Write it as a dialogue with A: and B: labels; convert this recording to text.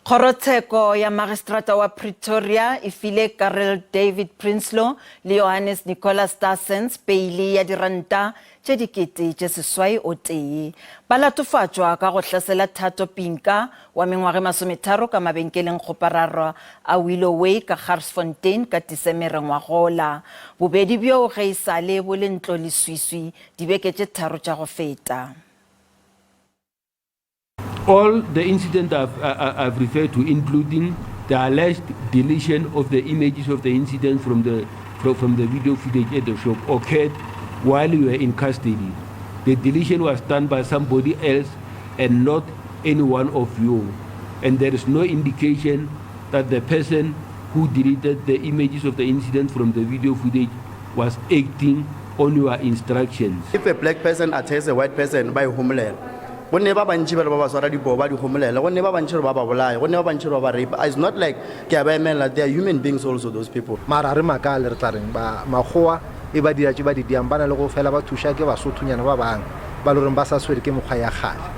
A: Kgorotsheko ya Magistrata wa Pretoria ifile Karel David Prinsloo le Johannes Nicholas Stassens peili ya diranta tše dikete tše seswai o tee. Ba latofatšwa ka go hlasela Thato Pinka wa mengwage 30 ka mabenkeleng kgopararwa a Willoway ka Garsfontein ka Disemere ngwagola. Bobedi bjo ge isale bo le ntlo le swiswi dibeke tše 3 tša go feta.
B: All the incidents I've referred to, including the alleged deletion of the images of the incident from the video footage at the shop, occurred while we were in custody. The deletion was done by somebody else and not any one of you. And there is no indication that the person who deleted the images of the incident from the video footage was acting on your instructions.
C: If a black person attacks a white person by homeland, it's not like they are human beings also, those people.
D: E ba dira tse ba di diang bana le go fela ba thusha ke ba sothunyana ba bang ba lo reng ba sa swere ke mokgwa ya gale.